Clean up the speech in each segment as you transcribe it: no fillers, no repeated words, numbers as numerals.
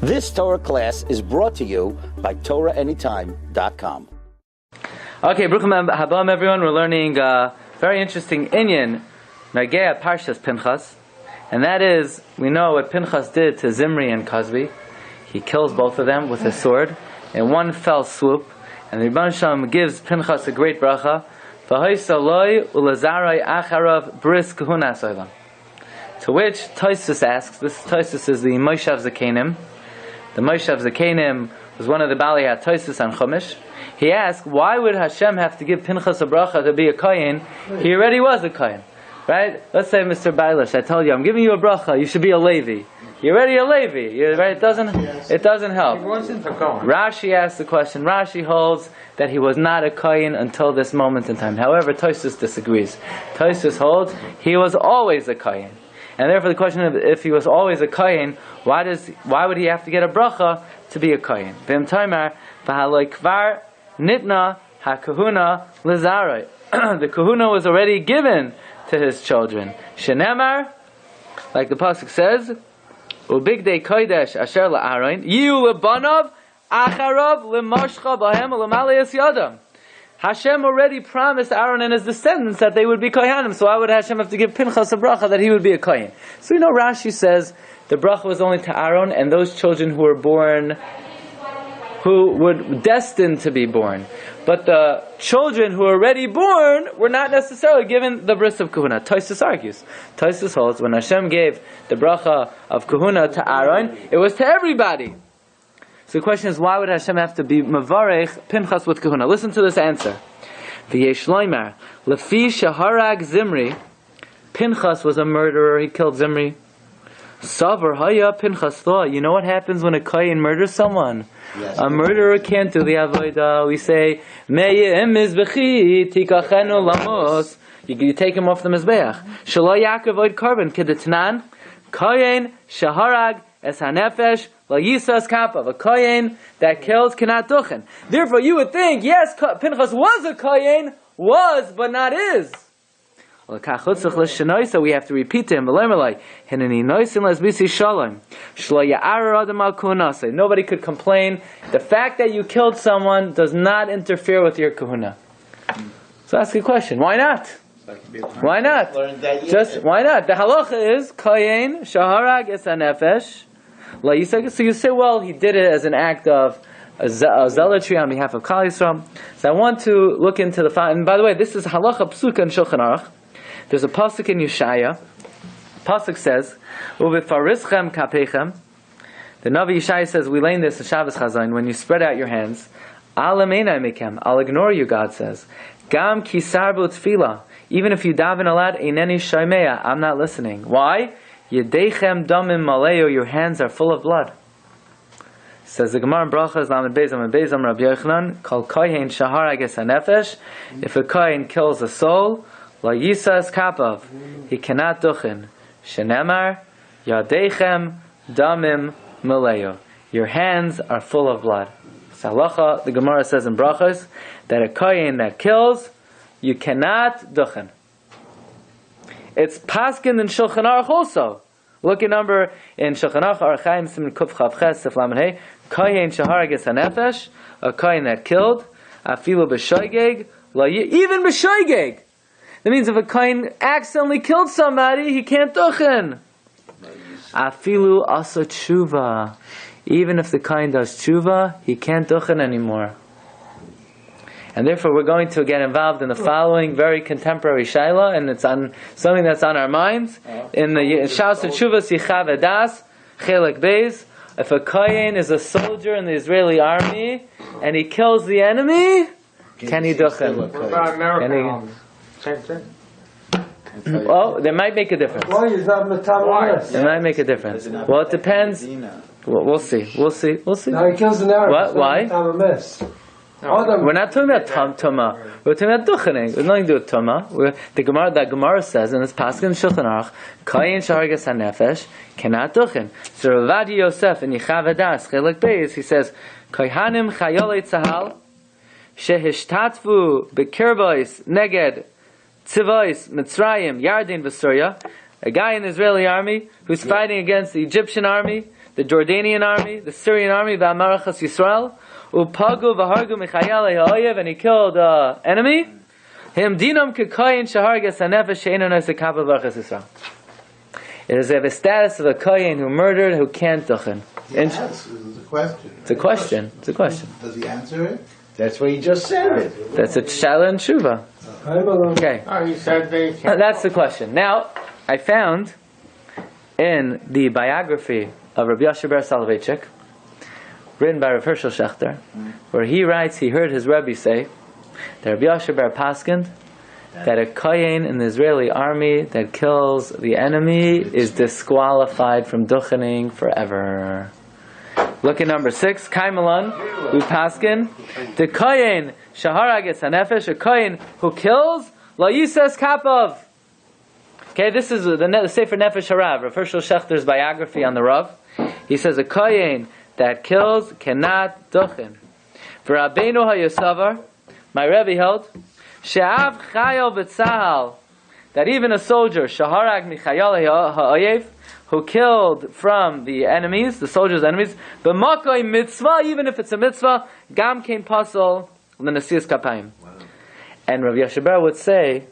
This Torah class is brought to you by TorahAnytime.com. Okay, Bruchim Habam, everyone. We're learning very interesting inyan, Nagea Parshas Pinchas, and that is, we know what Pinchas did to Zimri and Cosby. He kills both of them with a sword in one fell swoop, and the Rebbe Shalom gives Pinchas a great bracha. To which Tosfos asks, this Tosfos is the Moshav Zakenim. The Moshav Zakenim was one of the Balei HaTosfos on Chumash. He asked, why would Hashem have to give Pinchas a bracha to be a Kohen? He already was a Kohen, right? Let's say, Mr. Bailish, I told you, I'm giving you a bracha, you should be a Levi. You're already a Levi, right? It doesn't help. Rashi asks the question. Rashi holds that he was not a Kohen until this moment in time. However, Tosfos disagrees. Tosfos holds he was always a Kohen. And therefore the question of if he was always a Kohen, why would he have to get a bracha to be a Kohen? V'im Taimar, v'haloi kvar nitna ha-kahuna l'zaroi. The kahuna was already given to his children. Shenemar, like the pasuk says, Ubigdei kodesh asher la'aron, yiu lebanav acharav lemashcha bahem lemaleyas yadam. Hashem already promised Aaron and his descendants that they would be Kohanim, so why would Hashem have to give Pinchas a bracha that he would be a Kohen? So you know Rashi says the bracha was only to Aaron and those children who were born, who were destined to be born. But the children who were already born were not necessarily given the bris of kahuna. Tosfos argues. Tosfos holds when Hashem gave the bracha of kahuna to Aaron, it was to everybody. So the question is, why would Hashem have to be mavarech Pinchas with kahuna? Listen to this answer. V'yesh loymar lefi shaharag Zimri. Pinchas was a murderer. He killed Zimri. Savar haya Pinchas thought. You know what happens when a kohen murders someone? Yes. A murderer can't do the avodah. We say me'yim mizbechi tikachenu lamos. You take him off the mizbeach. Shelo Yaakov oid korban kedetnan kohen shaharag es hanefesh. La Yisas Kapav, a Kohen that kills cannot Duchin. Therefore, you would think, yes, Pinchas was a Kohen, but not is. So we have to repeat to him, nobody could complain. The fact that you killed someone does not interfere with your kahuna. So ask a question, why not? Why not? Just, why not? The halacha is, Kohen, Shaharag es hanefesh. So you say, well, he did it as an act of zealotry on behalf of Klal Yisrael. So I want to look into the fact, and by the way, this is halacha psuka in Shulchan Aruch. There's a pasuk in Yeshaya. Pasuk says, "Uvifarischem kapechem." The Navi Yeshaya says, we learn this in Shabbos Chazayin, when you spread out your hands, I'll ignore you, God says. Gam kisarbu tefila. Even if you daven alad, eineni shaimeya, I'm not listening. Why? Yedechem damim maleo, your hands are full of blood. Says the Gemara in Brachas, Lamed Bezam Rabbi Yochanan, Kol Kohen Shaharag es hanefesh. If a Kohen kills a soul, La Yisas Kapav, he cannot Duchin. Shenemar, Yadechem damim maleo, your hands are full of blood. Salacha, the Gemara says in Brachas, that a Kohen that kills, you cannot Duchin. It's paskin in Shulchan Aruch also. Look at number in Shulchan Aruch Archaim Siman Kuf Chav Ches Sif Lamed Hey. Kohen shaharag es hanefesh, a kohen that killed, afilu b'shoigeg, even b'shoigeg. That means if a kohen accidentally killed somebody, he can't duchen. Afilu asa tshuva. Even if the kohen does tshuva, he can't duchen anymore. And therefore we're going to get involved in the following very contemporary shaila, and it's on something that's on our minds. In the Shaus Tshuva Sichav Edas, Chelek Beis, if a Kohen is a soldier in the Israeli army, and he kills the enemy, can he duchen? What about American? Same thing. Oh, they might make a difference. Why is that metabolist? It might make a difference. Well, it depends. We'll see. We'll see. Now he kills an Arab. What? Why? No. We're not talking about Tuma. We're talking about Duchening. There's nothing to do with Tuma. The Gemara says in this pasuk in Shulchan Aruch, Kohen shaharag es hanefesh cannot Duchen. So Rav Yosef in Yichav Edas Chelek Beis, he says, Kohanim chayolei tzahal shehishtatvu bekirbois neged tzivois Mitzrayim Yardin v'Surya. A guy in the Israeli army who's fighting against the Egyptian army. the Jordanian army, the Syrian army, V'amarachas Yisrael, Upagu v'hargu michayalei ha'oyev, and he killed enemy. Him dinam kekoyin shaharges hanefesh she'eino nos lekapel b'arachas Yisrael. It is the status of a kohen who murdered, who can't duchen. Yes, it's a question. It's a question. It's a question. Does he answer it? That's what he just said. That's a shala and shuva. Okay. Oh, he said they can't. That's the question. Now, I found in the biography of Rabbi Yasher bar Soloveitchik, written by Rav Hershel Schachter, where he writes he heard his Rebbe say that Rabbi Yasher bar Paskind, that a kohen in the Israeli army that kills the enemy is disqualified from duchening forever. Look at number 6. Kaimalan, we paskin. The kohen shaharages hanefesh, a kohen who kills la yises kapov. Okay, this is the Sefer Nefesh Harav, Rav Hershel Schachter's biography on the Rav. He says a kohen that kills cannot duchen. For Rabbeinu HaYosavar, my Rebbe held, she'av chayil b'tzahal, that even a soldier, shaharag michayal ha'oyev, who killed from the enemies, the soldiers' enemies, b'makoi mitzvah, even if it's a mitzvah, gam kein pasol l'nasiyas kapayim. And Rav Yasher bar would say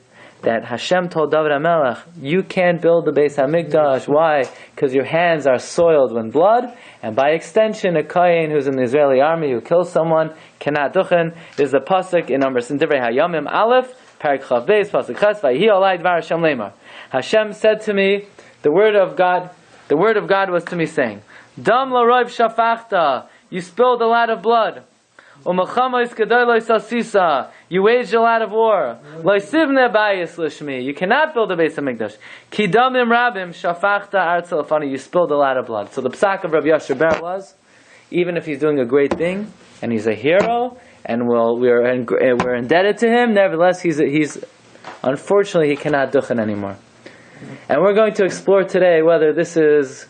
that Hashem told David HaMelech, you can't build the Beis HaMikdash. Why? Because your hands are soiled with blood, and by extension, a kohen who's in the Israeli army who kills someone cannot duchen. Is the pasuk in Numbers in Divrei Hayamim Aleph, Parak Chav Beis, pasuk Ches, Vayihi Olai Dvar Hashem Lemar. Hashem said to me, the word of God was to me saying, Dam l'roiv shafachta, you spilled a lot of blood. Umachamos kedai lo sasisa, you waged a lot of war. Lo sivne bayis lishmi, you cannot build a Beis HaMikdash. Ki damim rabim shafachta artz lefani, you spilled a lot of blood. So the psak of Rabbi Yasher bar was, even if he's doing a great thing and he's a hero and we're indebted to him, nevertheless he's unfortunately he cannot duchen anymore. And we're going to explore today whether this is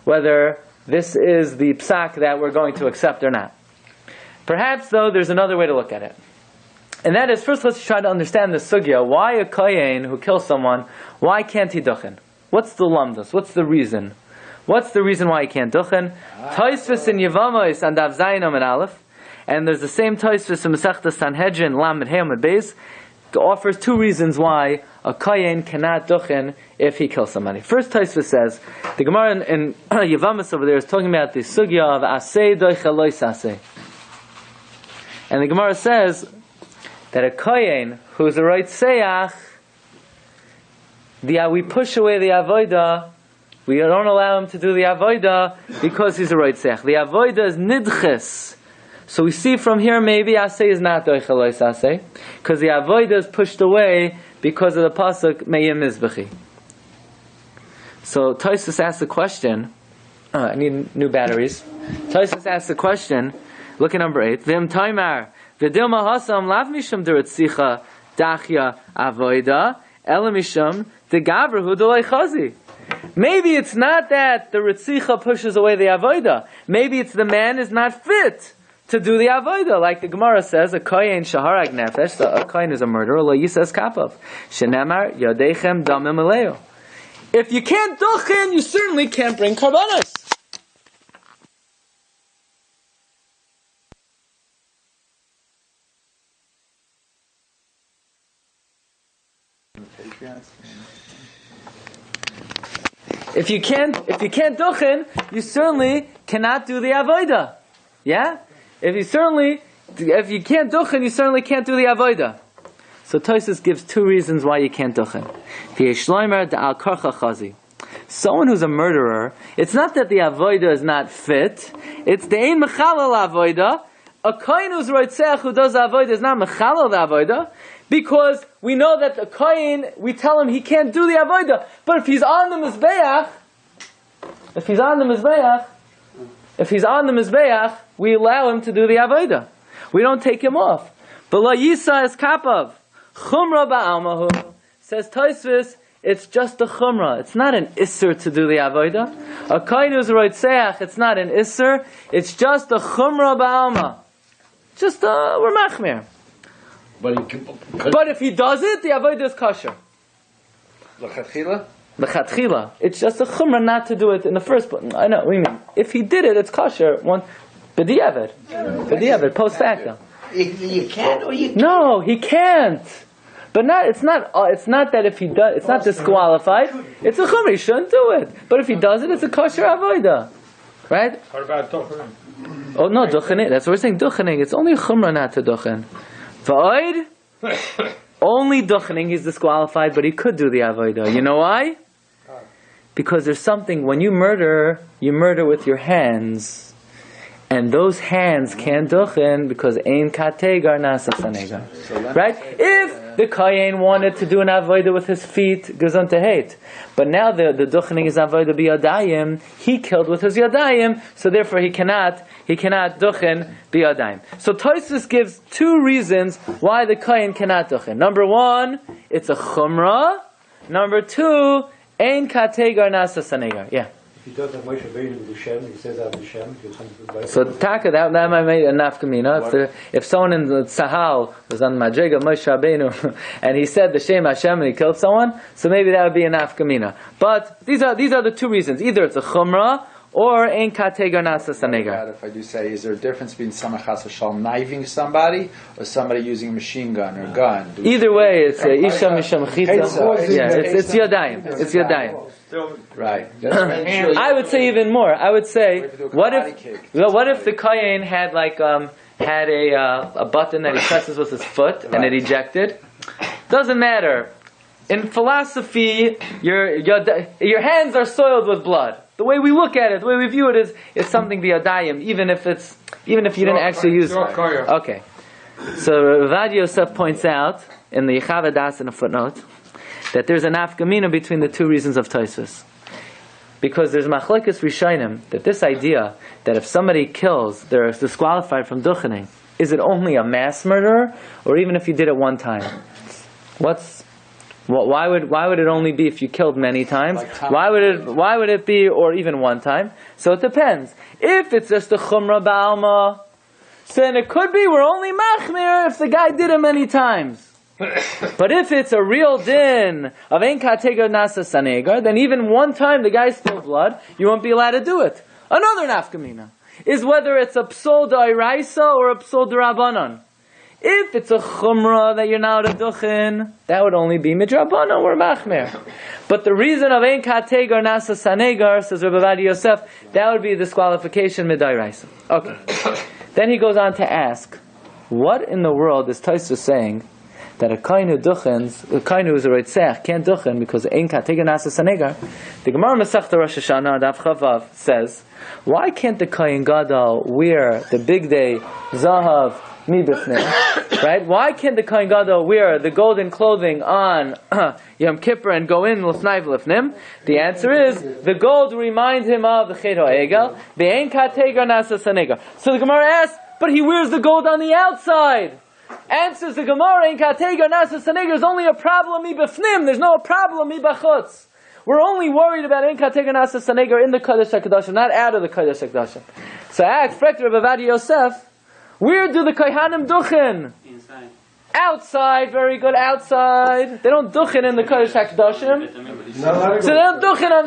whether this is the psak that we're going to accept or not. Perhaps, though, there's another way to look at it. And that is, first let's try to understand the sugya. Why a kohen who kills someone, why can't he duchen? What's the lamdas? What's the reason? What's the reason why he can't duchen? Tosfos in Yevamos and Daf Zayin and Aleph, and there's the same Tosfos in Masechta Sanhedrin, Lamed Hey Amud Beis, offers 2 reasons why a kohen cannot duchen if he kills somebody. First, Tosfos says, the Gemara in Yevamos over there is talking about the sugya of aseh doicha lois aseh. And the Gemara says that a kohen who's a right seach, we push away the avodah, we don't allow him to do the avodah because he's a right seach. The avodah is nidches. So we see from here maybe aseh is not doicha lois aseh, because the avodah is pushed away because of the pasuk meyim mizbechi. So Tosfos asks the question, I need new batteries. Tosfos asks the question, look at number 8. V'im taimar v'dilma hasam lav mishum deretzicha dachya avoida ela mishum degaverhu delay chazi. Maybe it's not that the retzicha pushes away the avoida. Maybe it's the man is not fit to do the avodah, like the Gemara says, a kohen shaharag nefesh, so a kohen is a murderer, lo yises kapav, shenemar yodechem damim aleo. If you can't duchen, you certainly can't bring karbanos. If you can't duchen, you certainly cannot do the avodah. Yeah? If you can't duchen, you certainly can't do the avodah. So Tosfos gives 2 reasons why you can't duchen. Someone who's a murderer, it's not that the avodah is not fit, it's the ein mechalal avodah. A kohen who's roitzeach who does the avodah is not mechalal the avodah, because we know that the kohen, we tell him he can't do the avodah. But if he's on the mizbeach, we allow him to do the avodah. We don't take him off. But la yisa is kapav. Chumra ba'almahu. Says Tosfos, it's just a chumra. It's not an isser to do the avodah. A kohen who's roitzeach, it's not an isser. It's just a chumra ba'alma. Just we're machmir. But if he does it, the avodah is kosher. L'chachila? L'chatchila. It's just a chumrah not to do it in the first place. I know, what do you mean? If he did it, it's kosher. B'diavad, post facto. You can or you can't. No, he can't. But it's not that if he does, it's not disqualified. It's a chumrah, he shouldn't do it. But if he does it, it's a kosher avodah. Right? What about Duchin? Oh no, Duchin. That's what we're saying, Duchin. It's only chumrah not to Duchin. V'oid, only Duchining he's disqualified, but he could do the avodah. You know why? Because there's something, when you murder with your hands. And those hands can't duchen because ein kategar nasa sanegar. Right? If the Kohen wanted to do an avodah with his feet, goes on to hate. But now the duchening is avodah biyadayim. He killed with his yadayim, so therefore he cannot duchen biyadayim. So Tosfos gives two reasons why the Kohen cannot duchen. Number one, it's a chumrah. Number two, ein kategar nasa sanegar. Yeah. He does have Moshe Rabbeinu with Hashem. He says that Hashem. So taka that might make a nafkamina. If someone in the Sahal was on Madriga Moshe Rabbeinu and he said the Shem Hashem and he killed someone, so maybe that would be a nafkamina. But these are the two reasons. Either it's a chumrah or ein kategar nasa sanegar. If I do say, is there a difference between someone chas v'shalom knifing somebody or somebody using a machine gun or gun? Either way, it's isha misham chitza. Yeah, it's yadayim. It's yadayim. Right. I would say even more. I would say, what if the Kohen had a button that he presses with his foot and it ejected? Doesn't matter. In philosophy, your hands are soiled with blood. The way we look at it, the way we view it is something biyadayim, even if you didn't actually use it. Okay. So Rabbi Yosef points out in the Yechavadas in a footnote that there's an afkamina between the two reasons of Tosfos. Because there's machlekes rishonim that this idea that if somebody kills, they're disqualified from duchening. Is it only a mass murder, or even if you did it one time? Why would it only be if you killed many times? Why would it be, or even one time? So it depends. If it's just a chumrah ba'alma, so then it could be we're only machmir if the guy did it many times. But if it's a real din of ein kategar nasa sanegar, then even one time the guy spilled blood, you won't be allowed to do it. Another nafkamina is whether it's a psol d'oraisa or a psol d'rabanan. If it's a chumrah that you're not a duchin, that would only be midrabanan or machmer. But the reason of ein kategar nasa sanegar, says Rabbi Yosef, that would be a disqualification midairaisa. Okay. Then he goes on to ask, what in the world is Tosfos saying that a kohen who duchens, a kohen who is a roitzech, can't duchen because ein kategar nasa sanegar? The Gemara Masechta Rosh Hashanah Daf Chavav says, why can't the kohen gadol wear the big day zahav mibifnim? Right? Why can't the kohen gadol wear the golden clothing on Yom Kippur and go in l'fnai v'lifnim? The answer is the gold reminds him of the chet ha'egel, the ein kategar nasa sanegar. So the Gemara asks, but he wears the gold on the outside. Answers the Gemara, ein kategar nasa sanegar is only a problem mibifnim. There's no problem mibachutz. We're only worried about ein kategar nasa sanegar in the Kodesh HaKadoshim, not out of the Kodesh HaKadoshim. So I asked Rabbi Yosef, where do the Kohanim duchen? Inside. Outside, very good, outside. They don't duchen in the Kodesh HaKadoshim. So they don't duchen on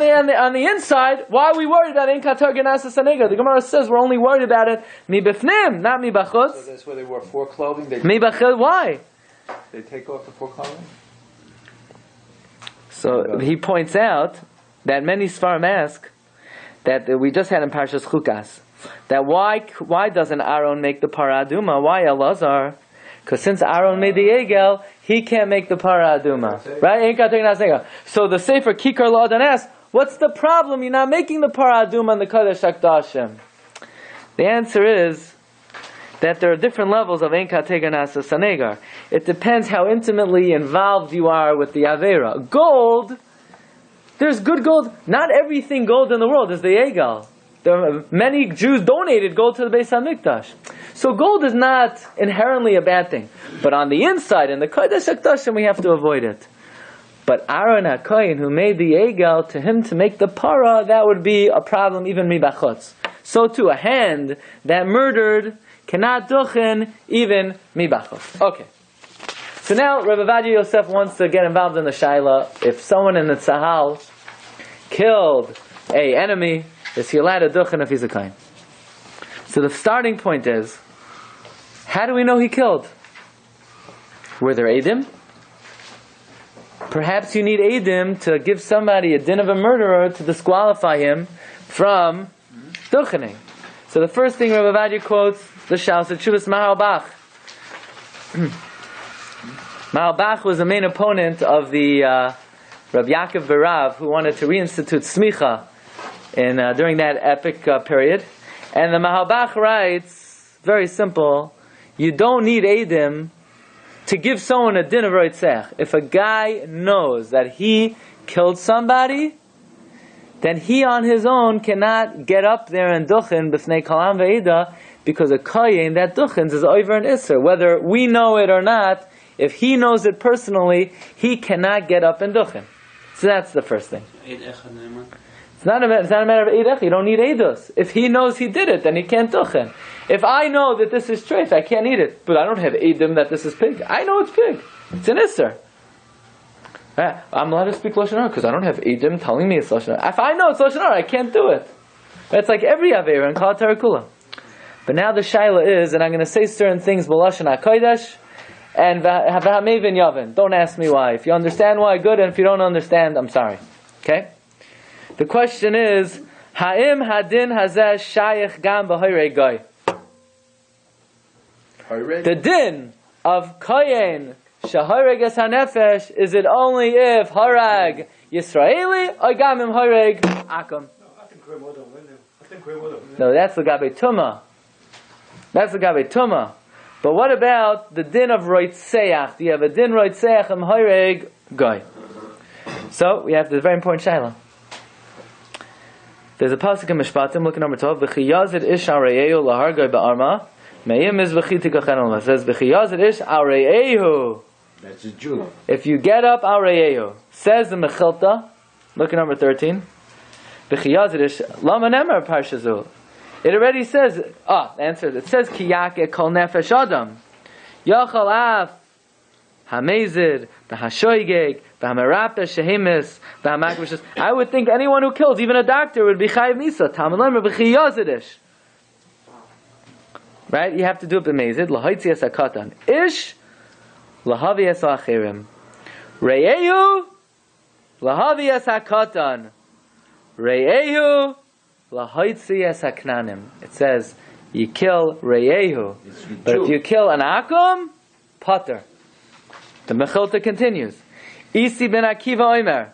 the inside. Why are we worried about ein kategar nasa sanegar? The Gemara says we're only worried about it mibifnim, not mibachutz. So that's why they wore foreclothing? Mibachutz, why? They take off the foreclothing? So he points out that many Sfarim ask that we just had in Parshas Chukas, that why doesn't Aaron make the para aduma? Why Elazar? Because since Aaron made the egel, he can't make the para aduma, right? So the Sefer Kikar Ladan asks, what's the problem? You're not making the para aduma in the Kodesh HaKadoshim. The answer is that there are different levels of ein kategar nasa sanegar. It depends how intimately involved you are with the avera. Gold, there's good gold. Not everything gold in the world is the egel. Many Jews donated gold to the Beis HaMikdash. So gold is not inherently a bad thing. But on the inside, in the Kodesh HaKadoshim, we have to avoid it. But Aaron HaKohen, who made the egel, to him to make the para, that would be a problem even mibachutz. So too, a hand that murdered cannot duchen even mibachutz. Okay. So now Rabbi Yosef wants to get involved in the shaila. If someone in the tzahal killed a enemy, is he allowed a Duchin if he's a Kohen? So the starting point is, how do we know he killed? Were there Eidim? Perhaps you need Eidim to give somebody a din of a murderer to disqualify him from Duchining. So the first thing Rabbi Vadia quotes, the Shals of Chuvas Mahal Bach. Mahal Bach was the main opponent of the Rabbi Yaakov Barav, who wanted to reinstitute Smicha during that epic period. And the Mahal Bach writes, very simple, you don't need Eidim to give someone a din of roitzech. If a guy knows that he killed somebody, then he on his own cannot get up there and duchin b'fnei kalam ve'eda, because a kohen, that duchins is over an isser. Whether we know it or not, if he knows it personally, he cannot get up and duchin. So that's the first thing. It's not a matter of eid echad. You don't need eidos. If he knows he did it, then he can't duchin. If I know that this is treif, I can't eat it. But I don't have eidim that this is pig. I know it's pig. It's an isser. I'm allowed to speak Lashon Hara because I don't have eidim telling me it's Lashon Hara. If I know it's Lashon Hara, I can't do it. It's like every Aveira in Kal Tarakula. But now the shaila is, and I'm going to say certain things b'Lashon HaKodesh, and v'hamevin yavin. Don't ask me why. If you understand why, good, and if you don't understand, I'm sorry. Okay? The question is, Ha'im hadin hazeh shayich gam b'hoirei goy. The din of kohen shahoreg es hanefesh, is it only if harag Yisraeli or gamim harag akum? No, that's the gabe tuma. That's the gabe tuma. But what about the din of roitzeach? Do you have a din roitzeach im harag goy? So we have this very important shaila. There's a pasuk in Mishpatim, look at number 12. V'chiyazid ish areyehu lahargoy ba'arma. Me'im is v'chiti kachenol. It says v'chiyazid ish areyehu. That's a Jew. If you get up areyehu, says the Mechilta, look at number 13. V'chiyazid ish lama nemer Parshazu. It already says, answer. It says kiyake kol nefesh adam. Yachal af hamezid v'hashoigeg v'hamarape shehemis v'hamakvishas. I would think anyone who kills, even a doctor, would be chayiv misa. Talmud lemer v'chiyazid ish. Right? You have to do it b'mezid. L'hoitzi es hakatan. Ish lahavi es ha'achirim. Re'ehu lahavi es hakatan. Re'ehu lahoitzi es haknanim. It says you kill re'ehu, but if you kill an akum, pater. The Mechilta continues. Isi ben Akiva Omer.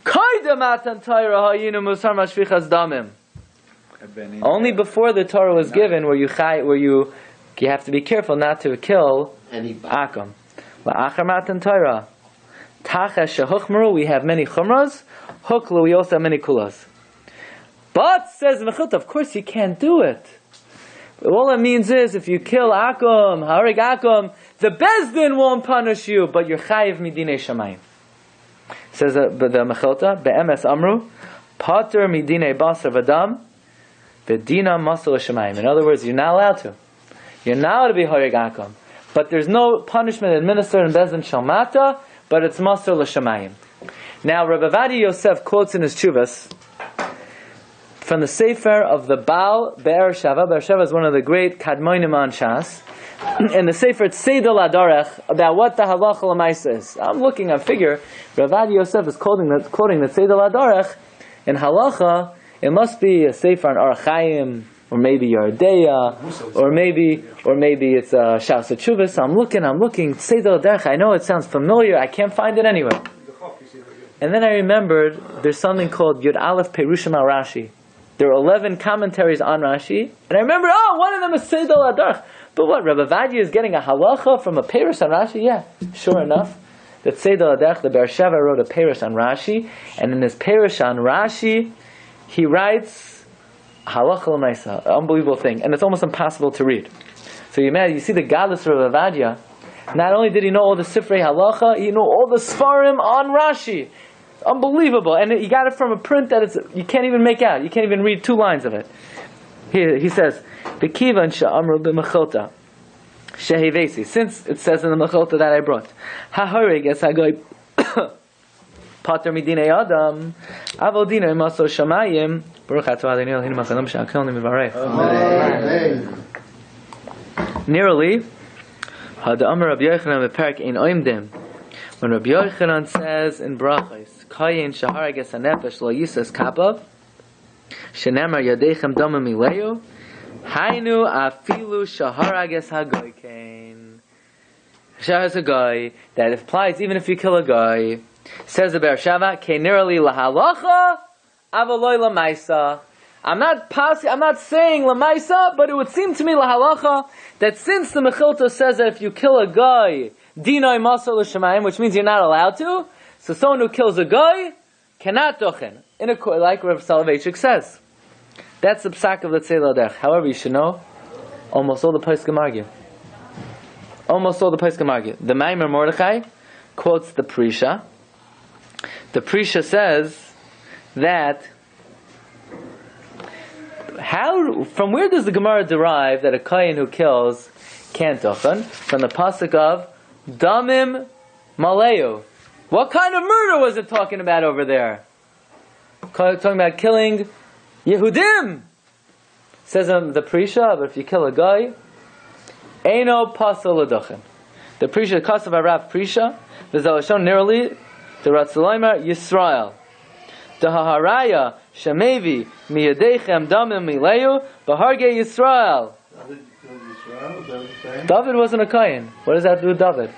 Koydem atan Torah hayinu musar mashvichas damim. Only before the Torah was given were you have to be careful not to kill akum. La'achar matan Torah. Tacha shehuchmeru, we have many chumras. Huklu, we also have many kulas. But, says Mechilta, of course you can't do it. All it means is, if you kill akum, harig akum, the Bezdin won't punish you, but you're chayiv midinei shamayim. Says the Mechilta, be'emes amru, pater midinei basar v'dam, v'dina masal shamayim. In other words, you're not allowed to. You're not allowed to be harig akum. But there's no punishment administered in Bezdin shalmata, but it's masal l'shamayim. Now, Rabbi Vadia Yosef quotes in his Chuvas, from the Sefer of the Baal Be'er Shava. Be'er Shava is one of the great Kadmonim on Shas. In the Sefer Tzedel Adarech, about what the halacha l'maisa is. I'm looking, I figure, Rav Vadia Yosef is quoting the Tzedel Adarech. In halacha, it must be a Sefer on Orach Chaim, or maybe Yardeya, or maybe it's Shas Chuvas. So I'm looking, Tzedel Adarech, I know it sounds familiar, I can't find it anywhere. And then I remembered, there's something called Yud Aleph Perushim al Rashi. There are 11 commentaries on Rashi, and I remember, one of them is Tzedel Adarech. But what, Rabbi Vadia is getting a halacha from a purest on Rashi? Yeah, sure enough. That Tzedel Adarech, the Be'er Sheva, wrote a purest on Rashi, and in his purest on Rashi, he writes halacha l'maisa, unbelievable thing, and it's almost impossible to read. So you see the godless Rabbi Vadia. Not only did he know all the Sifrei halacha, he knew all the Sfarim on Rashi. Unbelievable, and he got it from a print that you can't even make out. You can't even read 2 lines of it. Here he says, "B'kivan she'amru b'mechilta shehevesi." Since it says in the mechilta that I brought, "Hahorig es hagoy Pater midinei Adam, avol dinei maso shamayim. Baruch atah Adonai Eloheinu malkeinu she'akelnu mivarech. Nearly, had Amar Rabbi Yochanan beperek ein oimdim. When Rabbi Yochanan says in brachos, Kayin shaharages hanefesh lo yisas kapav, shenemar yadeichem damim mileyu, hainu afilu shaharages hagoykein. Shah is a guy that applies even if you kill a guy. Says the Be'er Shava, Keinirali lahalacha, avaloi lamaisa. I'm not saying lamaisa, but it would seem to me lahalacha that since the Mechilta says that if you kill a guy, dinoi masal l'shamayim, which means you're not allowed to, so someone who kills a guy cannot duchin. Like Rav Soloveitchik says. That's the psak of Letzei Ladech. However, you should know, almost all the poskim argue. Almost all the poskim argue. The Maimer Mordechai quotes the Prisha. The Prisha says that from where does the Gemara derive that a Kohen who kills can't duchan? From the pasuk of Damim Maleu. What kind of murder was it talking about over there? Talking about killing Yehudim. Says the Prisha, but if you kill a guy, Eino pasal l'duchin. The Prisha, Kasav Arav Prisha, v'zalashon nearly the Ratzalaymar Yisrael. The Haharaya Shemevi miyadeichem damim mileyu b'hargei Yisrael. David wasn't a Kohen. What does that do with David?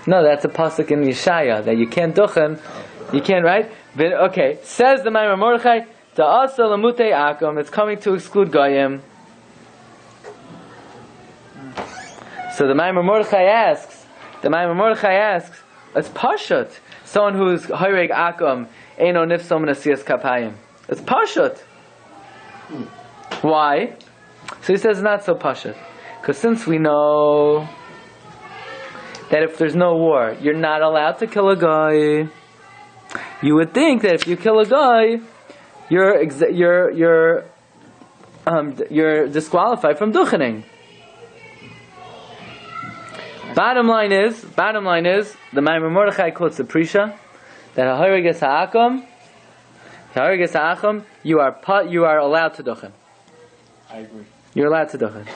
No, that's a pasuk in Yeshaya that you can't duchen. You can't, right? But, okay, says the Maimer Mordechai, Ta'asa lamutei akum. It's coming to exclude goyim. So the Maimer Mordechai asks, it's Parshat. Someone who's Hayreg Akum, Eino Nifsal Menasiyas Kapayim. It's Parshat. Why? So he says not so Parshat. Because since we know that if there's no war, you're not allowed to kill a guy, you would think that if you kill a guy, you're disqualified from duchening. Bottom line is, the Maimer Mordechai quotes the Prisha that ha'hariges ha'acham, you are allowed to duchen. I agree. You're allowed to duchen.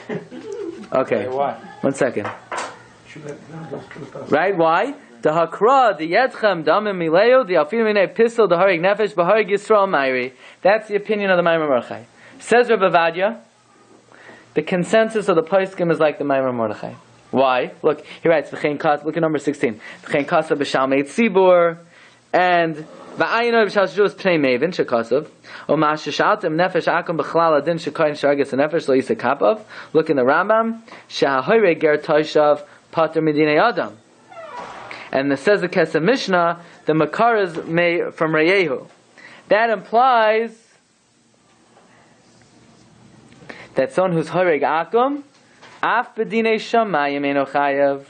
Okay. Why? 1 second. Right? Why? The hakra, the yedchem, damim mileo, the alfim minei pistol, the harig nefesh, b'harig Yisrael Meiri. That's the opinion of the Maimer Mordechai. Says Rabbi Vadia, the consensus of the poskim is like the Maimer Mordechai. Why? Look, he writes, look at number 16. V'chein kasa b'shalmei tzibur, and v'ayinoi b'shal shujus pnei mevin, shekasav, o ma'ashashaltem nefesh akum b'chlal adin shekoyin sharges nefesh lo yisa kapav. Look in the Rambam, she'hahoyrei ger toshav pater midinei adam. And it says the Kesef Mishnah, the Makar is made from Reyehu. That implies that someone who's Horeg Akum, Af B'dinei Shamayim Eino Chayav.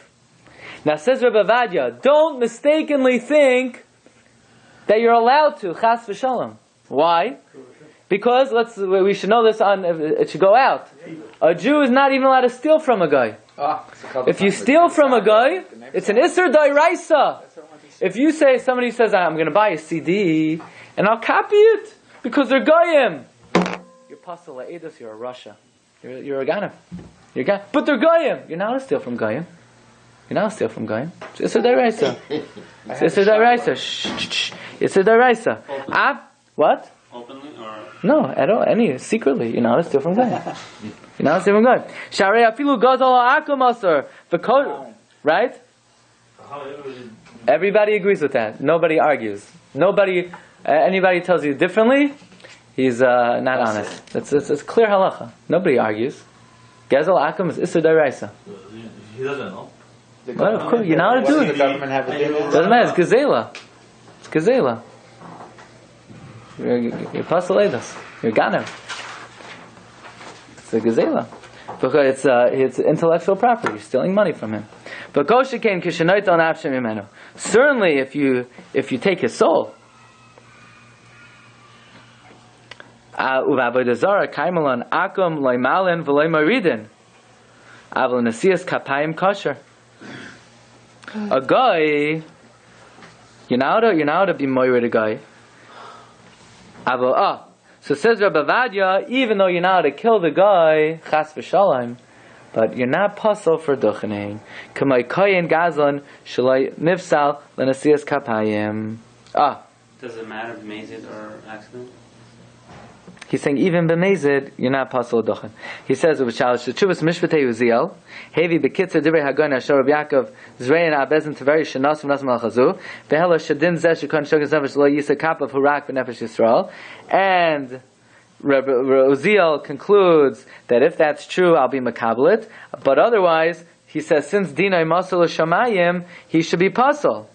Now says Rabbi Vadia, don't mistakenly think that you're allowed to, Chas v'Shalom. Why? Because, we should know this it should go out. A Jew is not even allowed to steal from a guy. If you steal from a guy, it's an Isser Dairaisa. If you say, somebody says, I'm going to buy a CD, and I'll copy it, because they're Goyim. You're Pasal La'edus, you're a Russia. You're a Ganav. But they're Goyim. You're not allowed to steal from Goyim. You're not allowed to steal from Goyim. It's Isser Dairaisa. It's Isser Dairaisa. Shh. It's Isser Dairaisa. What? Openly or? No, at all. Secretly. You're not allowed to steal from Goyim. You're not allowed to steal from Goyim. Sharei afilu gazal ha'akum asur. Right? Everybody agrees with that. Nobody argues. Anybody tells you differently, he's not honest. It's clear halacha. Nobody argues. Gazal akum is Isser Dairaisa. He doesn't know. Well, of course, you're not allowed to do it. The government have a Doesn't matter. It's Gazela. It's Gazela. You're Pasaledas. You're Ganav. It's a Gazela. Because it's intellectual property. You're stealing money from him. But certainly if you take his soul, A guy, you're not to be moired a guy. So says Rabbi Vadya, even though you're not to kill the guy, chas v'shalom, but you're not puzzle for duchening. Kamay kohen gazlan shalai nifsal lenasias kapayim. Does it matter if mazid or accident? He's saying even b'mezid, you're not puzzle duchen. He says v'shalish shechuvas mishvatei uziel hevi bekitzer divrei hagon asher Rabbi Yaakov zrein abezin teveri shenas v'nas malchazu behela shadin zeh shekon shogas nefesh lo yisa kapav hurak b'nefesh Yisrael. And Rabbi Uziel concludes that if that's true, I'll be makabelit. But otherwise, he says, since dinay masal shamayim, he should be puzzle.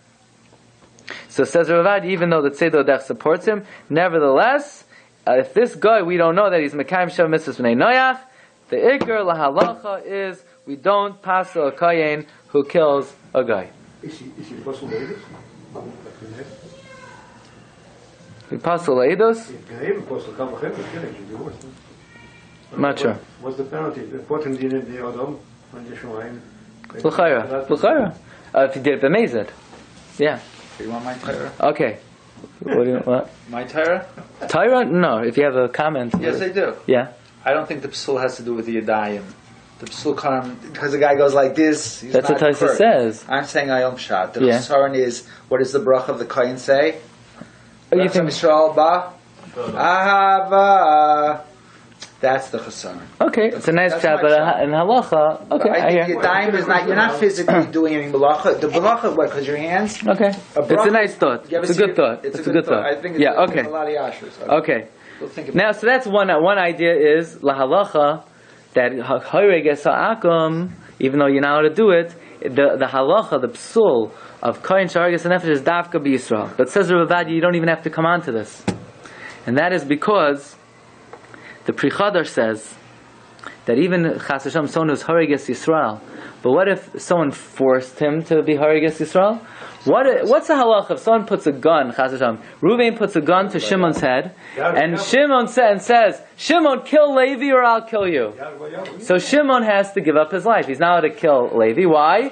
So says Ravad, even though the Tzedor Dech supports him, nevertheless, if this guy, we don't know that he's Mekayim Shav Mitzvahs B'nei Noach, the Iker Lahalacha is, we don't pass a Kayin who kills a guy. Is he possible Eidos? We pass a Eidos? Not sure. What's the penalty? The Potem didn't the Adam on the Shomayim. L'chayra. If you did it b'mezid. Yeah. You want my Torah? Okay. What do you want? My Torah? Torah? No, if you have a comment. Yes, I do. Yeah. I don't think the psul has to do with the Yadayim. The psul comes because the guy goes like this. He's That's not what Taisa correct. says. I'm saying Ayom Shad. The Yeah. concern is, what does the bracha of the Kohen say? You think? Yisrael ba ahava. That's the chassan. Okay, it's a nice That's chat, my but shot. in halacha, okay, I I think hear. Yadayim is not. You're not physically doing any malacha. The malacha, what? Because your hands. Okay, it's a nice thought. You ever It's a see good thought. It's a good thought. I think it's yeah. a Okay. lot of yashers. Okay. We'll think about Now, so that's one idea is lahalacha that ha'choreges ha'akum, even though you're not allowed to do it, the halacha, the psul of kohen sharages nefesh is dafka b'Yisrael. But says Rabbi Vadya, you don't even have to come on to this, and that is because the Pri Chadash says that even Chas Hashem, someone who's harages Yisrael, but what if someone forced him to be harages Yisrael? What's the halacha if someone puts a gun, Chas Hashem, Reuven puts a gun to Shimon's head, and Shimon says, Shimon, kill Levi or I'll kill you. So Shimon has to give up his life. He's not allowed to kill Levi. Why?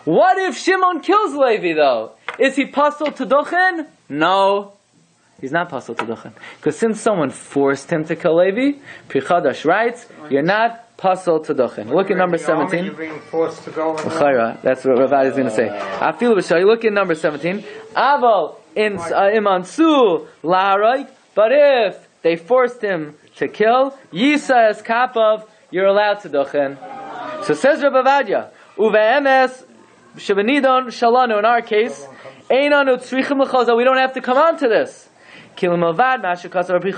What if Shimon kills Levi though? Is he puzzled to Duchin? No. He's not puzzled to Duchin. Because since someone forced him to kill Levi, Pri Chadash writes, you're not puzzled to Duchin. Look at number 17. You're being forced to go. That's what Ravad is going to say. I feel b'shay. Look at number 17. Aval in imansu laharai. But if they forced him to kill, Yisa es kapav, you're allowed to Duchin. So says Rabbi Vadya, uve'emes shebenidon shalanu. In our case, einanu tzrichim l'chaza. We don't have to come on to this. First of all, Pri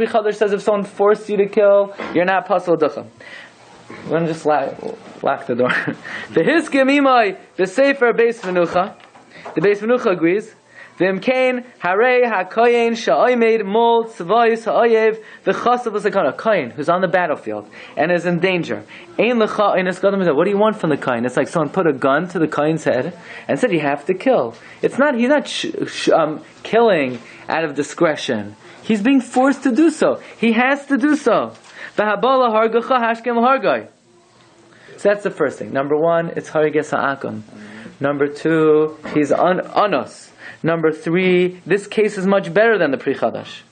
Chadash says if someone forced you to kill, you're not pasul ducha. We're going to just lock the door. The Sefer Beis Menucha, the Beis Menucha agrees. V'imkein harei hakoyin sha'oimed mol tzvayis ha'oyev v'chasav l'sakana. Koyin who's on the battlefield and is in danger. Ein lecha ein esgadam. What do you want from the koyin? It's like someone put a gun to the koyin's head and said you have to kill. It's not. He's not killing out of discretion. He's being forced to do so. He has to do so. V'habala hargacha hashkem hargai. So that's the first thing. Number one, it's hariges ha'akum. Number two, he's anos. Number three, this case is much better than the Pri Chadash.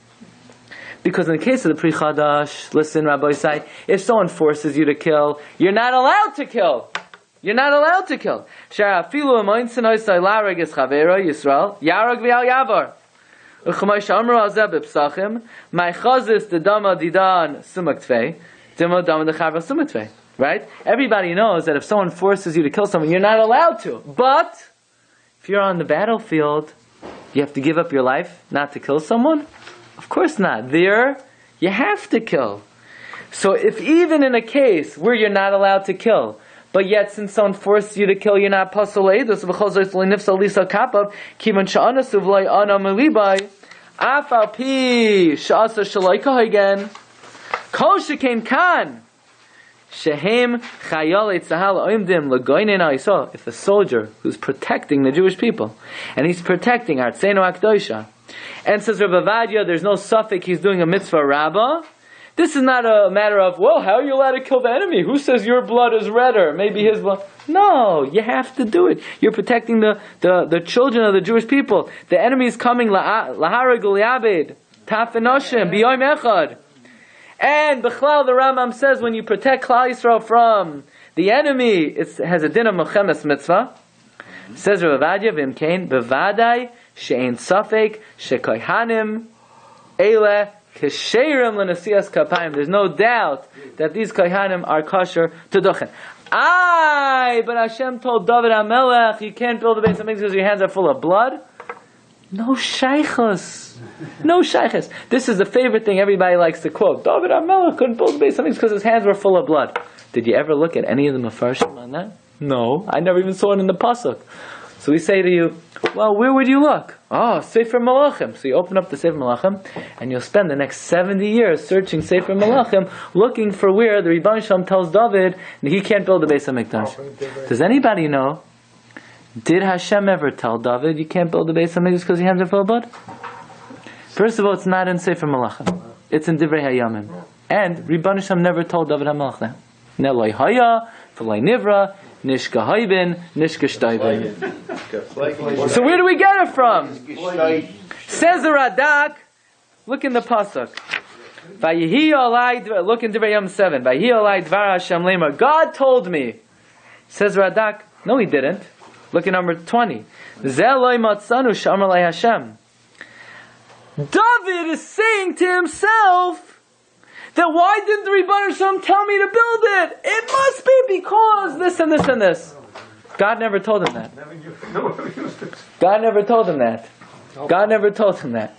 Because in the case of the Pri Chadash, listen, Rabbi Say, if someone forces you to kill, you're not allowed to kill. You're not allowed to kill. Sharafilu amoinsin oisai larag es chavera Yisrael, yarag v'al yavar. U'chumash amru azeh b'psachim, ma'chazis dedama didan sumak tvei, dima dama dechavra sumak tvei. Right? Everybody knows that if someone forces you to kill someone, you're not allowed to. But if you're on the battlefield, you have to give up your life not to kill someone? Of course not. There, you have to kill. So if even in a case where you're not allowed to kill, but yet since someone forced you to kill, you're not pasul eidus, v'chol nifsa lisa kapav, kivan sha'anasu v'lai ana melibai, afal pi sha'asa shalaika again, kol shekain kan, shehem chayal etzahal oimdim lagoinen aiso. If a soldier who's protecting the Jewish people, and he's protecting Artzenu Akdosha, and says Rabbi Vadya, there's no suffix, he's doing a mitzvah rabbah, This is not a matter of, well, how are you allowed to kill the enemy? Who says your blood is redder? Maybe his blood. No, you have to do it. You're protecting the children of the Jewish people. The enemy is coming, laharag u'liabed, tafenoshim, b'yoyim echad. And Bechlal, the Rambam says, when you protect Klal Yisrael from the enemy, it has a din of Mochemes mitzvah. Says Rav Avadia, v'imkein, bevadai, she'ein safek, she'kohanim, ele, Kesherim l'nasiyas kapayim. There's no doubt that these kohanim are kosher to Duchin. But Hashem told David HaMelech, you can't build a base of because your hands are full of blood. No shaychus. No shaychus. This is the favorite thing everybody likes to quote. David HaMelech couldn't build a base of because his hands were full of blood. Did you ever look at any of the Mefarshim on that? No. I never even saw it in the Pasuk. So we say to you, well, where would you look? Oh, Sefer Malachim. So you open up the Sefer Malachim, and you'll spend the next 70 years searching Sefer Malachim, looking for where the Rebbeinu Shalom tells David that he can't build a Beis HaMikdash. Does anybody know, did Hashem ever tell David you can't build a Beis HaMikdash because your hands are full of blood? First of all, it's not in Sefer Malachim. It's in Divrei Hayamim. And Rebbeinu Shalom never told David HaMelech that. Neloi Haya, V'loi Nivra, Nishka Haibin, Nishka Shtaibin. So where do we get it from? Says the Radak, look in the Pasuk. Look in Devarim 7. God told me. Says Radak, no he didn't. Look at number 20. David is saying to himself, that why didn't the Rebbeinu Shalom tell me to build it? It must be because this and this and this. God never told him that. God never told him that. God never told him that.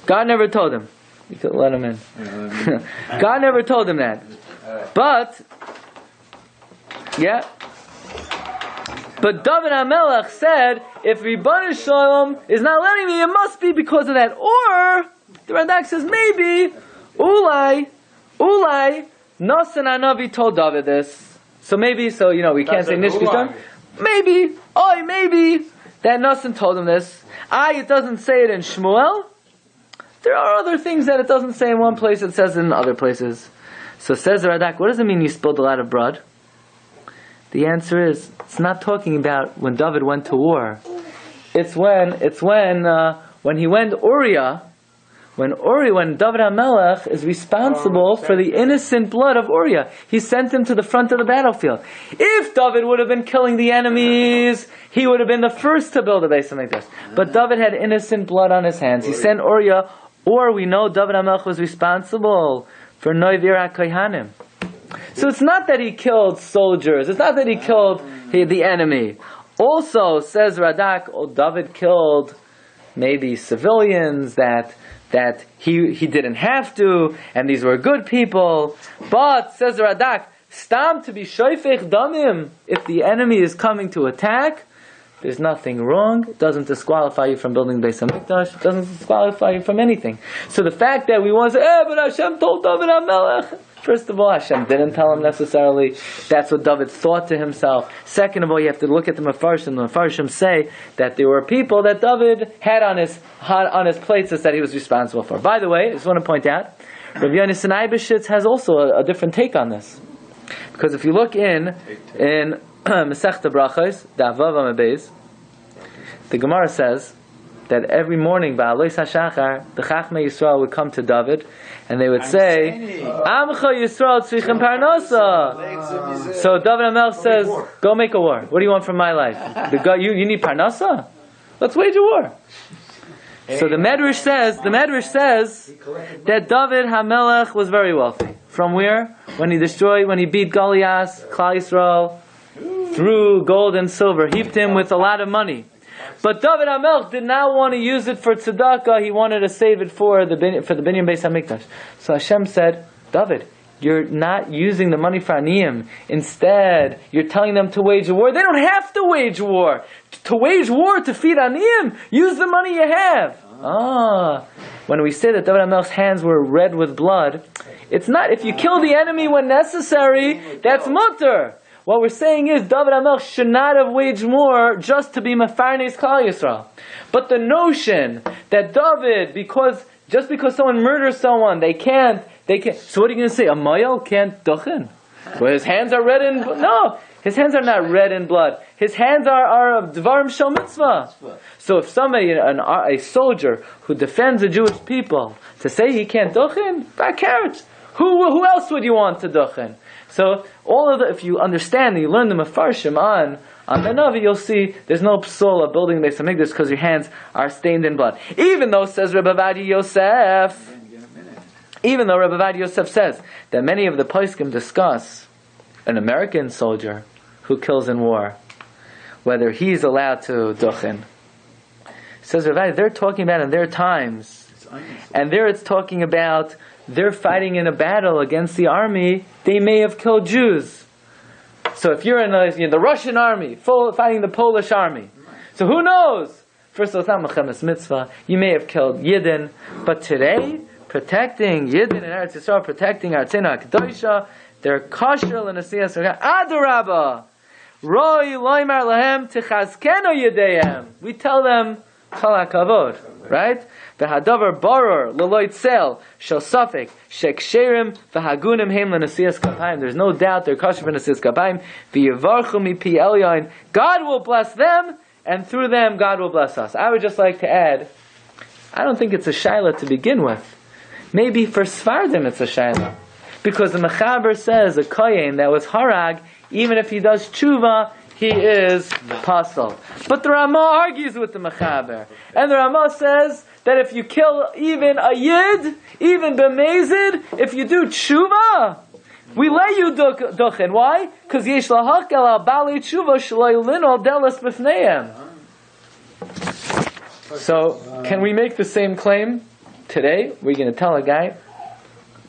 God never told him. You could let him in. God never told him that. But David HaMelech said, if Rebbeinu Shalom is not letting me, it must be because of that. Or the Radak says maybe Ulai Nasan Hanavi told David this. So maybe, we can't say Nishkishon. Maybe that Nasan told him this. It doesn't say it in Shmuel. There are other things that it doesn't say in one place, it says in other places. So says the Radak, what does it mean you spilled a lot of blood? The answer is, it's not talking about when David went to war. It's when he went Uriah. When David HaMelech is responsible for the innocent blood of Uriah, he sent him to the front of the battlefield. If David would have been killing the enemies, he would have been the first to build a Beis HaMikdash. But David had innocent blood on his hands. He sent Uriah, or we know David HaMelech was responsible for Noivir HaKohanim. So it's not that he killed soldiers. It's not that he killed the enemy. Also, says Radak, David killed maybe civilians that he didn't have to, and these were good people. But, says Radak, stam to be shoifech damim, if the enemy is coming to attack, there's nothing wrong. It doesn't disqualify you from building Beis HaMikdash. It doesn't disqualify you from anything. So the fact that we want to say, but Hashem told David HaMelech. First of all, Hashem didn't tell him necessarily. That's what David thought to himself. Second of all, you have to look at the Mefarshim. The Mefarshim say that there were people that David had on his plates that he was responsible for. By the way, I just want to point out, Rabbi Yonasan Eibeshitz has also a different take on this. Because if you look in Masechta Brachos, Davav Amabez, the Gemara says that every morning, Ba'alois HaShachar, the Chachmei Yisrael would come to David, and they would say, Amcha Yisrael tzrichim parnasa. So David HaMelech says, go make a war. What do you want from my life? You need parnasa? Let's wage a war. So the Medrash says that David HaMelech was very wealthy. From where? When he beat Goliath, Klal Yisrael, threw gold and silver, heaped him with a lot of money. But David HaMelech did not want to use it for tzedakah. He wanted to save it for the Binyan Beis HaMikdash. So Hashem said, David, you're not using the money for aniyim. Instead, you're telling them to wage a war. They don't have to wage war. To wage war, to feed aniyim, use the money you have. When we say that David HaMelech's hands were red with blood, it's not, if you kill the enemy when necessary, that's mutter. What we're saying is David HaMelech should not have waged war just to be Mefarnes Klal Yisrael. But the notion that David, because Just because someone murders someone, they can't. So what are you going to say? A mayal can't duchin? Well, his hands are red in blood. No, his hands are not red in blood. His hands are of dvarim shel mitzvah. So if somebody, a soldier who defends the Jewish people, to say he can't duchin, back carrots. Who else would you want to duchin? So if you understand and you learn the mefarshim on the Navi, you'll see there's no psola building the Beis Hamikdash because your hands are stained in blood. Even though, says Rabbi Yosef, says that many of the poskim discuss an American soldier who kills in war, whether he's allowed to duchin. Says Rabbi, they're talking about in their times, and there it's talking about they're fighting in a battle against the army. They may have killed Jews. So if you're in the Russian army, fighting the Polish army, so who knows? First of all, it's not Mechemes Mitzvah. You may have killed Yidden, but today, protecting Yidden and Eretz Yisrael, protecting Artzena HaKadoshah, they're kosher l'nesiyas Adarabba. Roi loymar lahem tichazkenu yedeihem. We tell them Kol HaKavod, right? V'hadavar baror l'loy tzel shel safek sheksherim v'hagunim heim l'nesiyas kapayim. There's no doubt they're kosher l'nesiyas kapayim. V'yivarchu mipi elyon. God will bless them, and through them God will bless us. I would just like to add, I don't think it's a shaila to begin with. Maybe for Sfardim it's a shaila. Because the Mechaber says a Kohen that was harag, even if he does tshuva, he is pasul. But the Ramah argues with the Mechaber. And the Ramah says that if you kill even a Yid, even b'mezid, if you do tshuva, we let you duchin. Why? Because yesh lahakel al bali tshuva shelo lino delas b'fneihem. So, can we make the same claim today? We're going to tell a guy,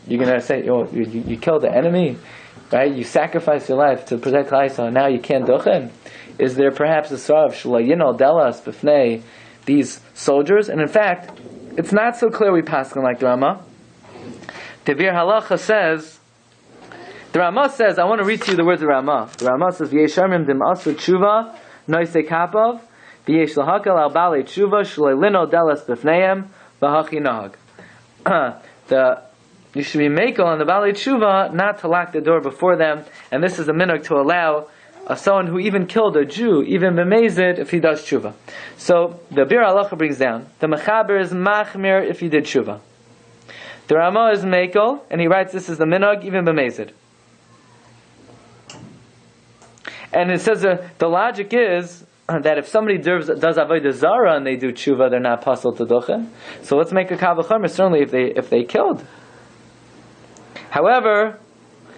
you're going to say, you killed the enemy, right? You sacrificed your life to protect Klal Yisrael, now you can't duchin. Is there perhaps a sort of shlayino delas b'fnei these soldiers? And in fact, it's not so clear we paskin like the Ramah. The Bir Halacha says, the Ramah says, I want to read to you the words of Ramah. The Ramah says, V'yesharmim dim asu tshuva noisei kapav v'yesh lahakal al balei tshuva shlayino delas b'fneihem v'hachi nahag. You should be makel on the balei tshuva not to lock the door before them, and this is a minhag to allow someone who even killed a Jew, even b'mezid, if he does tshuva. So the Bir Halacha brings down the Mechaber is machmir if he did tshuva. The Ramah is makel, and he writes this is the minhag even b'mezid. And it says the logic is that if somebody does avodah zara and they do tshuva, they're not pasul to duchin. So let's make a kal v'chomer certainly if they killed. However,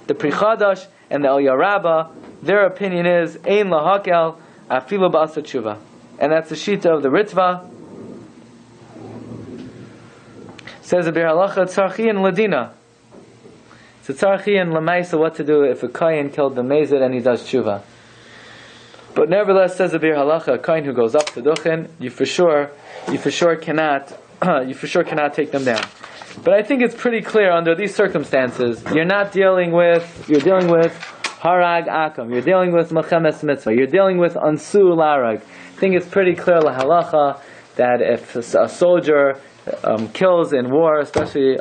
the Pri Chadash and the El Yarabba, their opinion is ein lahakel afilu ba'asa tshuva, and that's the shita of the Ritva. Says the Bir Halacha tzarchi and ladina. It's a tzarchi and lamaisa what to do if a kohen killed the mezid and he does tshuva. But nevertheless, says the Bir Halacha, a kohen who goes up to duchin, you for sure cannot take them down. But I think it's pretty clear under these circumstances, you're dealing with harag akam, you're dealing with mechemes mitzvah, you're dealing with ansu larag. I think it's pretty clear lahalacha that if a soldier kills in war, especially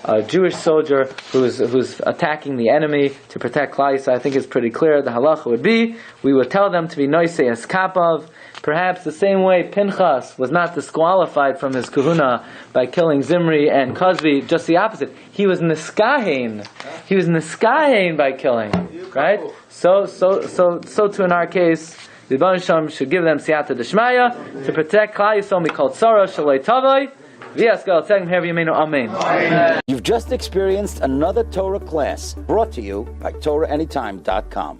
a Jewish soldier who's attacking the enemy to protect Klal Yisrael, I think it's pretty clear the halacha would be, we would tell them to be noisei eskapav. Perhaps the same way Pinchas was not disqualified from his kahuna by killing Zimri and Kozbi, just the opposite. He was niskahen. He was niskahen by killing. Right? So too in our case, the Rebbeinu Shalom should give them siyata d'shmaya to protect Klal Yisrael mikol tzara shalei tavai. Amen. You've just experienced another Torah class brought to you by TorahAnytime.com.